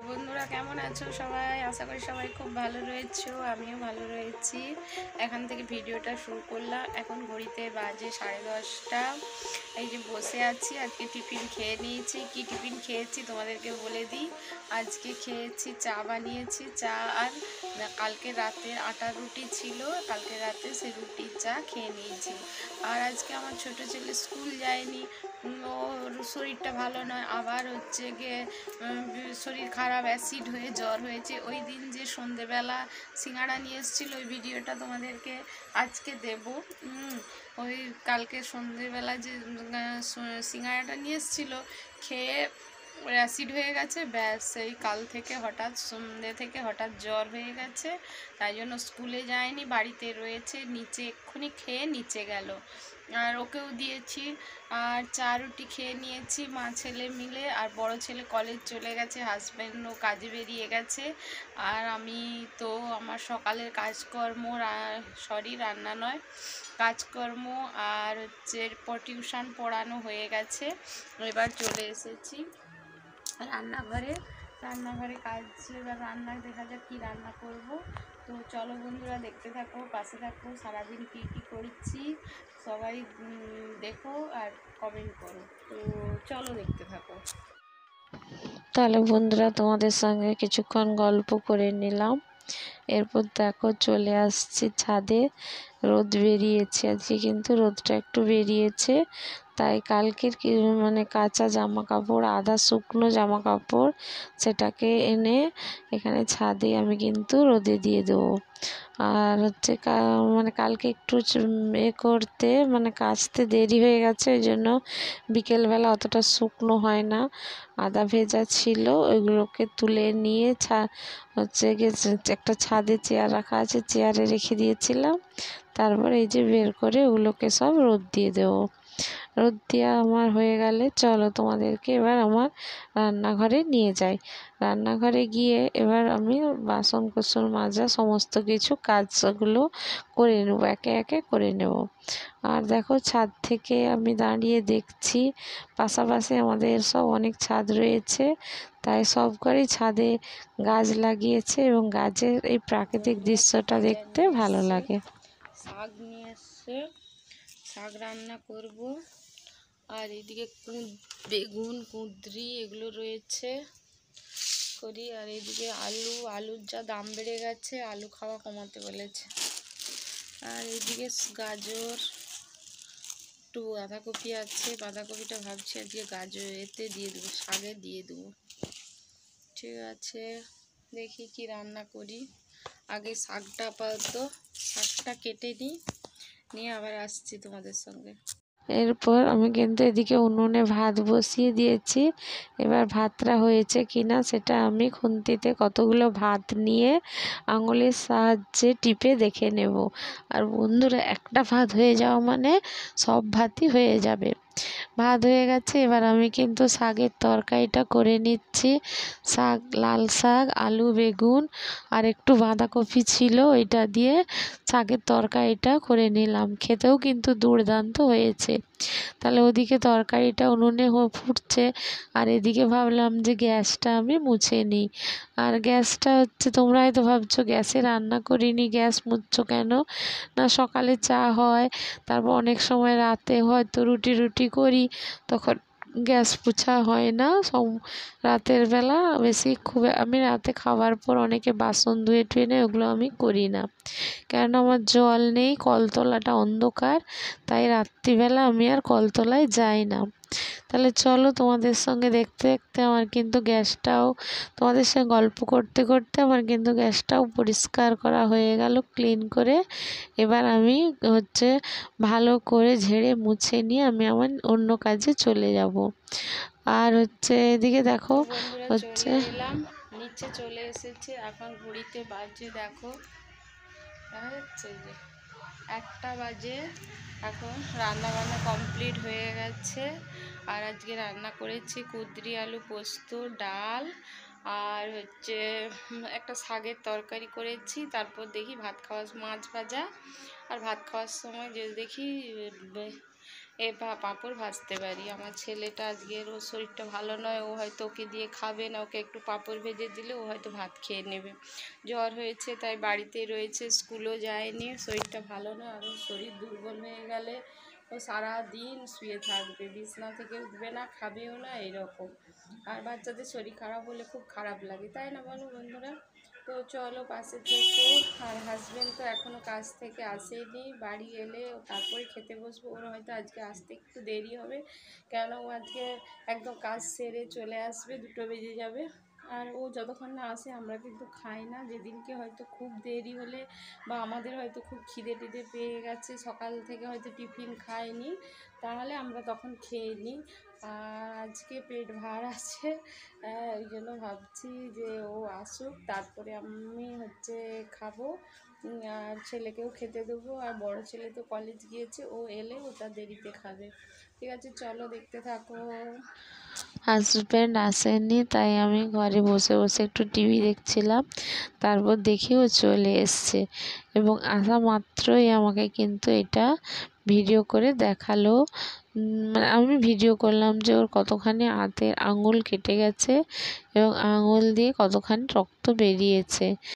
বন্ধুরা কেমন আছো সবাই? আশা করি সবাই খুব ভালো রয়েছো, আমিও ভালো রয়েছি। এখান থেকে ভিডিওটা শুরু করলাম। এখন ঘড়িতে বাজে 10:30। এই যে বসে আছি, আজকে টিফিন খেয়ে নিয়েছি। কি টিফিন খেয়েছি তোমাদেরকে বলে দিই। আজকে খেয়েছি, চা বানিয়েছি, চা আর কালকে রাতের আটার রুটি ছিল, কালকে রাতে সে রুটি চা খেয়ে নিয়েছি। আর আজকে আমার ছোট ছেলে স্কুল যায়নি, ওর শরীরটা ভালো নয়, আবার হচ্ছে গিয়ে শরীর খারাপ, অ্যাসিড হয়ে জ্বর হয়েছে। ওই দিন যে সন্ধেবেলা সিঙ্গাড়া নিয়ে এসেছিলো, ওই ভিডিওটা তোমাদেরকে আজকে দেব। ওই কালকে সন্ধেবেলা যে সিঙ্গাড়াটা নিয়ে এসেছিলো, খেয়ে ওর অ্যাসিড হয়ে গেছে, ব্যাস সেই কাল থেকে হঠাৎ সন্ধে থেকে হঠাৎ জ্বর হয়ে গেছে। তাই জন্য স্কুলে যায়নি, বাড়িতে রয়েছে, নিচে এক্ষুনি খেয়ে নিচে গেল। আর ওকেও দিয়েছি। আর চা রুটি খেয়ে নিয়েছি মা ছেলে মিলে। আর বড় ছেলে কলেজ চলে গেছে, হাজব্যান্ডও কাজে বেরিয়ে গেছে। আর আমি তো আমার সকালের কাজকর্ম, রান্না নয়, কাজকর্ম আর হচ্ছে টিউশন পড়ানো হয়ে গেছে। এবার চলে এসেছি রান্নাঘরে কাজ। এবার রান্না দেখা যাক কী রান্না করব। তো চলো বন্ধুরা, দেখতে থাকো, পাশে থাকো, সারাদিন কী কী করছি সবাই দেখো আর কমেন্ট করো। তো চলো দেখতে থাকো। তাহলে বন্ধুরা, তোমাদের সঙ্গে কিছুক্ষণ গল্প করে নিলাম। এরপর দেখো চলে আসছি ছাদে। রোদ বেরিয়েছে আজকে, কিন্তু রোদটা একটু বেরিয়েছে। তাই কালকের মানে কাঁচা জামা কাপড়, আধা শুকনো জামা কাপড়, সেটাকে এনে এখানে ছাদে আমি কিন্তু রোদে দিয়ে দেবো। আর হচ্ছে মানে কালকে একটু করতে মানে কাচতে দেরি হয়ে গেছে, ওই জন্য বিকেলবেলা অতটা শুকনো হয় না, আদা ভেজা ছিল। ওইগুলোকে তুলে নিয়ে হচ্ছে একটা ছাদে চেয়ার রাখা আছে, চেয়ারে রেখে দিয়েছিলাম। তারপর এই যে বের করে ওগুলোকে সব রোদ দিয়ে দেবো। রোদ দেওয়া আমার হয়ে গেলে চলো তোমাদেরকে এবার আমার রান্নাঘরে নিয়ে যাই। রান্নাঘরে গিয়ে এবার আমি বাসন কোসন মাজা সমস্ত কিছু কাজগুলো করে নেব, একে একে করে নেব। আর দেখো ছাদ থেকে আমি দাঁড়িয়ে দেখছি, পাশাপাশি আমাদের সব অনেক ছাদ রয়েছে, তাই সব ঘরেই ছাদে গাছ লাগিয়েছে এবং গাছের এই প্রাকৃতিক দৃশ্যটা দেখতে ভালো লাগে। শাক নিয়ে এসছে, শাক রান্না করব। আর এইদিকে বেগুন, কুঁদরি এগুলো রয়েছে করি। আর এইদিকে আলুর যা দাম বেড়ে গেছে, আলু খাওয়া কমাতে বলেছে। আর এইদিকে গাজর, একটু বাঁধাকপি আছে, বাঁধাকপিটা ভাবছি আজকে এতে দিয়ে দেবো, শাকে দিয়ে দেবো। ঠিক আছে, দেখি কি রান্না করি। আগে শাকটা আপাতত শাকটা কেটে নিয়ে আবার আসছি তোমাদের সঙ্গে। এরপর আমি কিন্তু এদিকে উনুনে ভাত বসিয়ে দিয়েছি। এবার ভাতটা হয়েছে কিনা সেটা আমি খুন্তিতে কতগুলো ভাত নিয়ে আঙুলের সাহায্যে টিপে দেখে নেব। আর বন্ধুরা, একটা ভাত হয়ে যাওয়া মানে সব ভাতই হয়ে যাবে। ভাত হয়ে গেছে, এবার আমি কিন্তু শাকের তরকারিটা করে নিচ্ছি। লাল শাক, আলু, বেগুন আর একটু বাঁধাকপি ছিল, ওইটা দিয়ে শাকের তরকারিটা করে নিলাম। খেতেও কিন্তু দুর্দান্ত হয়েছে। তাহলে ওদিকে তরকারিটা উনুনে ফুটছে, আর এদিকে ভাবলাম যে গ্যাসটা আমি মুছে নিই। আর গ্যাসটা হচ্ছে, তোমরা হয়তো ভাবছো গ্যাসে রান্না করিনি, গ্যাস মুছছো কেন? না, সকালে চা হয়, তারপর অনেক সময় রাতে হয়তো রুটি করি, তখন গ্যাস পোছা হয় না। রাতের বেলা আমি রাতে খাওয়ার পর অনেকে বাসন ধুয়ে টুয়ে নেয়, ওগুলো আমি করি না, কেননা আমার জল নেই, কলতলাটা অন্ধকার, তাই রাত্রিবেলা আমি আর কলতলায় যাই না। তাহলে চলো তোমাদের সঙ্গে দেখতে দেখতে আমার কিন্তু গ্যাসটাও, তোমাদের সঙ্গে গল্প করতে করতে আমার কিন্তু গ্যাসটাও পরিষ্কার করা হয়ে গেল, ক্লিন করে। এবার আমি হচ্ছে ভালো করে ঝেড়ে মুছে নিয়ে আমি আমার অন্য কাজে চলে যাব। আর হচ্ছে এদিকে দেখো হচ্ছে নিচে চলে এসেছে। এখন ঘড়িতে বাজে দেখো, দেখা যাচ্ছে যে 1টা বাজে। এখন রান্নাবান্না কমপ্লিট হয়ে গেছে। আর আজকে রান্না করেছি কুঁদরি আলু পোস্ত, ডাল আর হচ্ছে একটা শাকের তরকারি করেছি। তারপর দেখি মাছ ভাজা। আর ভাত খাওয়ার সময় যে দেখি পাঁপড় ভাজতে পারি। আমার ছেলেটা আজকের ওর শরীরটা ভালো নয়, ও হয়তো ওকে দিয়ে খাবে না, ওকে একটু পাঁপড় ভেজে দিলে ও হয়তো ভাত খেয়ে নেবে। জ্বর হয়েছে তাই বাড়িতেই রয়েছে, স্কুলও যায়নি, শরীরটা ভালো নয়। আর ওর শরীর দুর্বল হয়ে গেলে ও সারা দিন শুয়ে থাকবে, বিছানা থেকে উঠবে না, খাবেও না, এরকম। আর বাচ্চাদের শরীর খারাপ হলে খুব খারাপ লাগে, তাই না বলো বন্ধুরা? তো চলো পাশে থেকো। আর হাজব্যান্ড তো এখনও কাজ থেকে আসেনি, বাড়ি এলে তারপরে খেতে বসবো। ওর হয়তো আজকে আসতে একটু দেরি হবে, কেন ও আজকে একদম কাজ সেরে চলে আসবে, 2টো বেজে যাবে। আর ও যতক্ষণ না আসে আমরা কিন্তু খাই না। যেদিনকে হয়তো খুব দেরি হলে বা আমাদের হয়তো খুব খিদে টিদে পেয়ে গেছে, সকাল থেকে হয়তো টিফিন খাইনি, তাহলে আমরা তখন খেয়ে নিই। আর আজকে পেট ভার আছে, ওই জন্য ভাবছি যে ও আসুক তারপরে আমি খাবো। আর ছেলেকেও খেতে দেবো। আর বড় ছেলে তো কলেজ গিয়েছে, ও এলে ও তার দেরিতে খাবে। ঠিক আছে, চলো দেখতে থাকো। হাজব্যান্ড আসেনি তাই আমি ঘরে বসে বসে একটু টিভি দেখছিলাম, তারপর দেখি ও চলে এসছে এবং আসা মাত্রই আমাকে কিন্তু এটা ভিডিও করে দেখালো। মানে আমি ভিডিও করলাম যে ওর কতখানি হাতের আঙুল কেটে গেছে এবং আঙুল দিয়ে কতখানি রক্ত বেরিয়েছে।